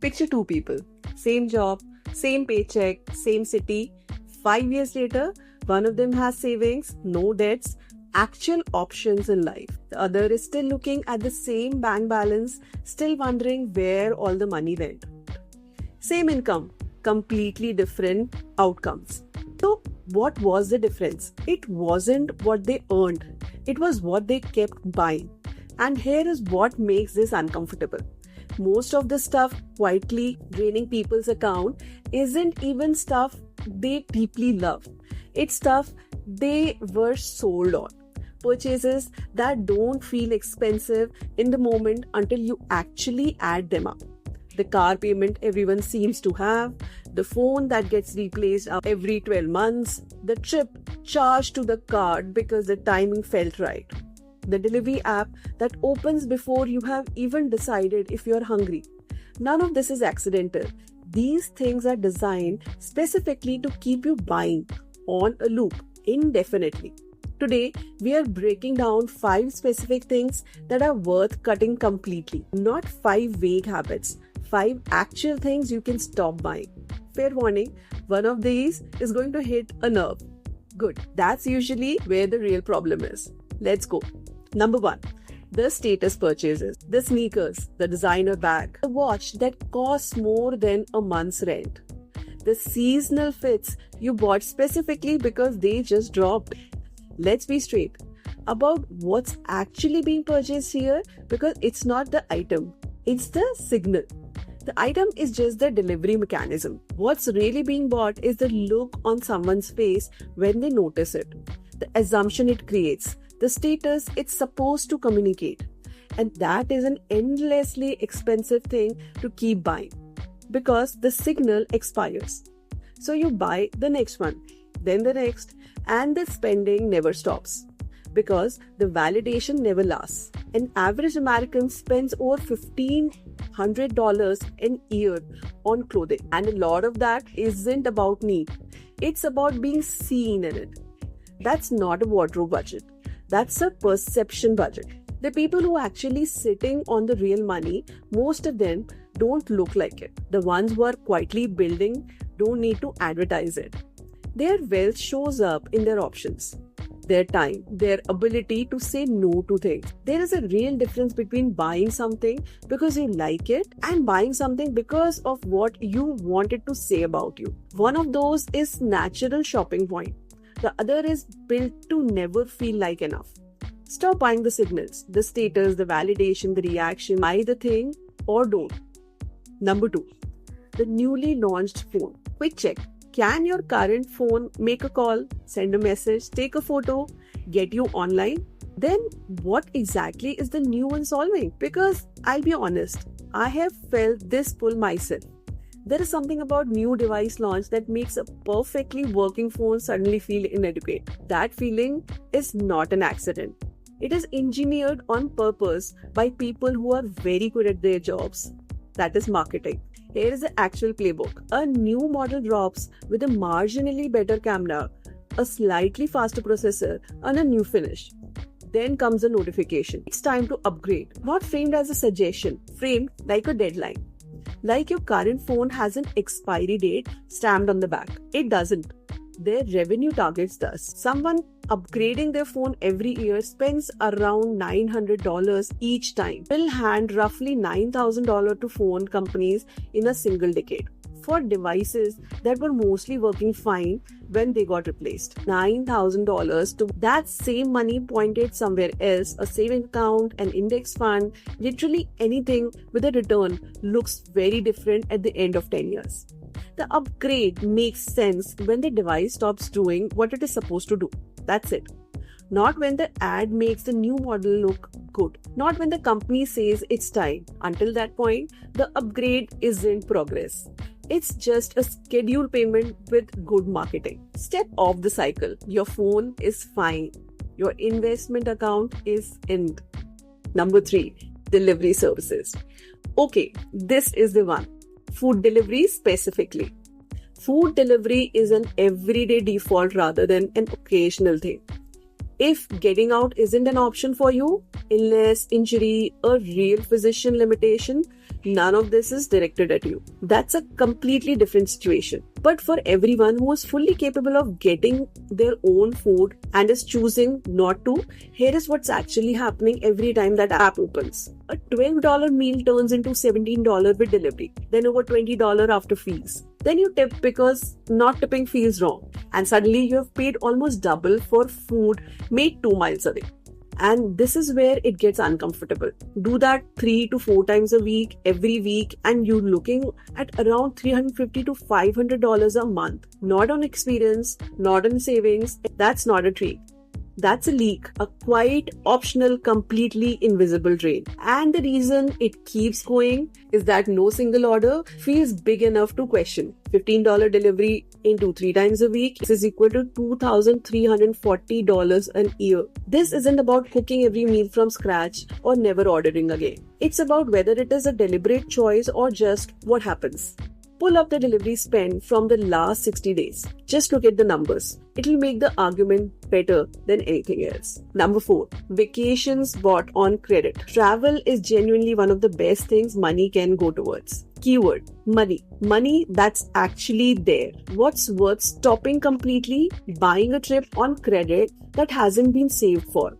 Picture two people, same job, same paycheck, same city. 5 years later, one of them has savings, no debts, actual options in life. The other is still looking at the same bank balance, still wondering where all the money went. Same income, completely different outcomes. So, what was the difference? It wasn't what they earned, it was what they kept buying. And here is what makes this uncomfortable. Most of the stuff quietly draining people's account isn't even stuff they deeply love. It's stuff they were sold on. Purchases that don't feel expensive in the moment until you actually add them up. The car payment everyone seems to have, the phone that gets replaced every 12 months, the trip charged to the card because the timing felt right, the delivery app that opens before you have even decided if you're hungry. None of this is accidental. These things are designed specifically to keep you buying on a loop indefinitely. Today, we are breaking down 5 specific things that are worth cutting completely. Not 5 vague habits, 5 actual things you can stop buying. Fair warning, one of these is going to hit a nerve. Good, that's usually where the real problem is. Let's go. Number 1, the status purchases, the sneakers, the designer bag, the watch that costs more than a month's rent, the seasonal fits you bought specifically because they just dropped. Let's be straight about what's actually being purchased here, because it's not the item, it's the signal. The item is just the delivery mechanism. What's really being bought is the look on someone's face when they notice it, the assumption it creates, the status it's supposed to communicate. And that is an endlessly expensive thing to keep buying because the signal expires. So you buy the next one, then the next, and the spending never stops because the validation never lasts. An average American spends over $1,500 a year on clothing, and a lot of that isn't about need. It's about being seen in it. That's not a wardrobe budget. That's a perception budget. The people who are actually sitting on the real money, most of them don't look like it. The ones who are quietly building don't need to advertise it. Their wealth shows up in their options, their time, their ability to say no to things. There is a real difference between buying something because you like it and buying something because of what you want it to say about you. One of those is natural shopping point. The other is built to never feel like enough. Stop buying the signals, the status, the validation, the reaction. Buy the thing or don't. Number 2, the newly launched phone. Quick check. Can your current phone make a call, send a message, take a photo, get you online? Then what exactly is the new one solving? Because I'll be honest, I have felt this pull myself. There is something about new device launch that makes a perfectly working phone suddenly feel inadequate. That feeling is not an accident. It is engineered on purpose by people who are very good at their jobs. That is marketing. Here is the actual playbook. A new model drops with a marginally better camera, a slightly faster processor, and a new finish. Then comes a notification. It's time to upgrade. Not framed as a suggestion, framed like a deadline. Like your current phone has an expiry date stamped on the back. It doesn't. Their revenue targets does. Someone upgrading their phone every year spends around $900 each time. Will hand roughly $9,000 to phone companies in a single decade for devices that were mostly working fine when they got replaced. $9,000 to that same money pointed somewhere else, a saving account, an index fund, literally anything with a return looks very different at the end of 10 years. The upgrade makes sense when the device stops doing what it is supposed to do. That's it. Not when the ad makes the new model look good. Not when the company says it's time. Until that point, the upgrade isn't progress. It's just a scheduled payment with good marketing. Step off the cycle. Your phone is fine. Your investment account is in. Number 3, delivery services. Okay, this is the one. Food delivery specifically. Food delivery is an everyday default rather than an occasional thing. If getting out isn't an option for you, illness, injury, a real physician limitation, None of this is directed at you. That's a completely different situation. But for everyone who is fully capable of getting their own food and is choosing not to, here is what's actually happening every time that app opens. A $12 meal turns into $17 with delivery, then over $20 after fees. Then you tip because not tipping feels wrong, and suddenly you have paid almost double for food made 2 miles away. And this is where it gets uncomfortable. Do that 3 to 4 times a week, every week, and you're looking at around $350 to $500 a month. Not on experience, not on savings. That's not a treat. That's a leak, a quite optional, completely invisible drain. And the reason it keeps going is that no single order feels big enough to question. $15 delivery into 3 times a week is equal to $2,340 a year. This isn't about cooking every meal from scratch or never ordering again. It's about whether it is a deliberate choice or just what happens. Pull up the delivery spend from the last 60 days. Just look at the numbers. It'll make the argument better than anything else. Number 4, vacations bought on credit. Travel is genuinely one of the best things money can go towards. Keyword, money. Money that's actually there. What's worth stopping completely? Buying a trip on credit that hasn't been saved for.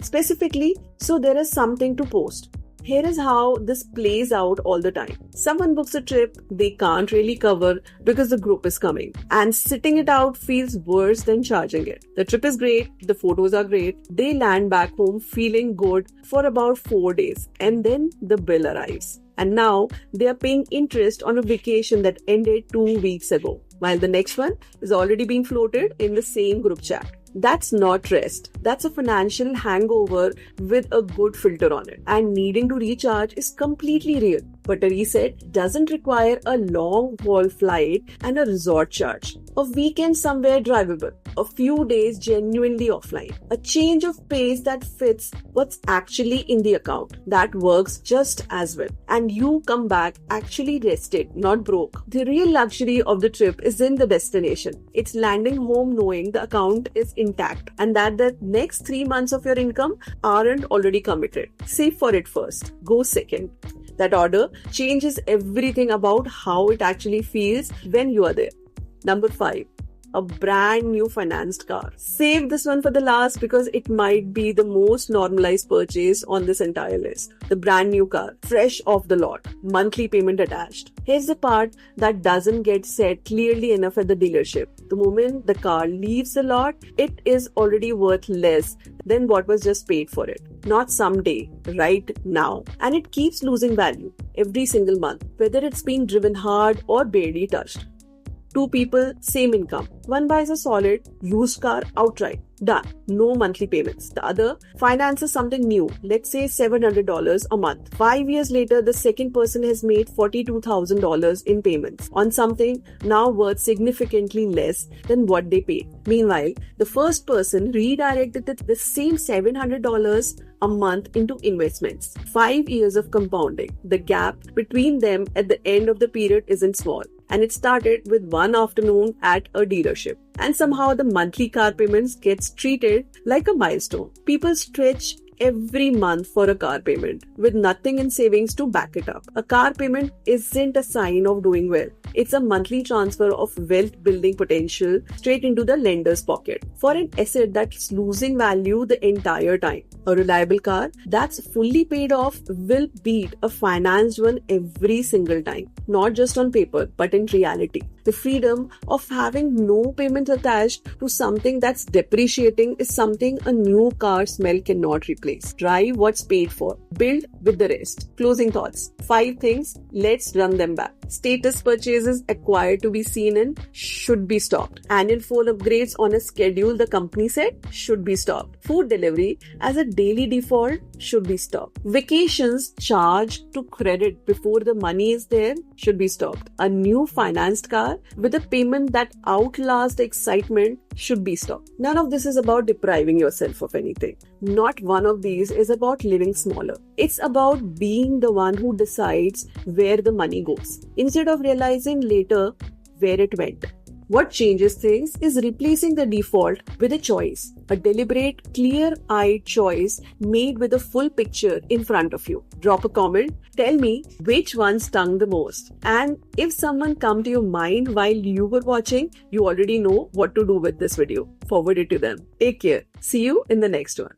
Specifically, so there is something to post. Here is how this plays out all the time. Someone books a trip they can't really cover because the group is coming, and sitting it out feels worse than charging it. The trip is great, the photos are great, they land back home feeling good for about 4 days, and then the bill arrives. And now they are paying interest on a vacation that ended 2 weeks ago, while the next one is already being floated in the same group chat. That's not rest. That's a financial hangover with a good filter on it. And needing to recharge is completely real. But a reset doesn't require a long haul flight and a resort charge. A weekend somewhere drivable. A few days genuinely offline. A change of pace that fits what's actually in the account. That works just as well. And you come back actually rested, not broke. The real luxury of the trip is in the destination. It's landing home knowing the account is intact and that the next 3 months of your income aren't already committed. Save for it first. Go second. That order changes everything about how it actually feels when you are there. Number 5. A brand new financed car. Save this one for the last because it might be the most normalized purchase on this entire list. The brand new car, fresh off the lot, monthly payment attached. Here's the part that doesn't get said clearly enough at the dealership. The moment the car leaves the lot, it is already worth less than what was just paid for it. Not someday, right now. And it keeps losing value every single month, whether it's being driven hard or barely touched. 2 people, same income. One buys a solid used car outright. Done. No monthly payments. The other finances something new, let's say $700 a month. 5 years later, the second person has made $42,000 in payments on something now worth significantly less than what they paid. Meanwhile, the first person redirected the same $700 a month into investments. 5 years of compounding. The gap between them at the end of the period isn't small. And it started with one afternoon at a dealership. And somehow the monthly car payments gets treated like a milestone. People stretch every month for a car payment with nothing in savings to back it up. A car payment isn't a sign of doing well. It's a monthly transfer of wealth building potential straight into the lender's pocket for an asset that's losing value the entire time. A reliable car that's fully paid off will beat a financed one every single time. Not just on paper, but in reality. The freedom of having no payments attached to something that's depreciating is something a new car smell cannot replace. Drive what's paid for. Build with the rest. Closing thoughts. 5 things. Let's run them back. Status purchases acquired to be seen in should be stopped. Annual phone upgrades on a schedule the company said should be stopped. Food delivery as a daily default should be stopped. Vacations charged to credit before the money is there should be stopped. A new financed car with a payment that outlasts the excitement should be stopped. None of this is about depriving yourself of anything. Not one of these is about living smaller. It's about being the one who decides where the money goes, instead of realizing later where it went. What changes things is replacing the default with a choice, a deliberate, clear-eyed choice made with a full picture in front of you. Drop a comment, tell me which one stung the most. And if someone come to your mind while you were watching, you already know what to do with this video. Forward it to them. Take care. See you in the next one.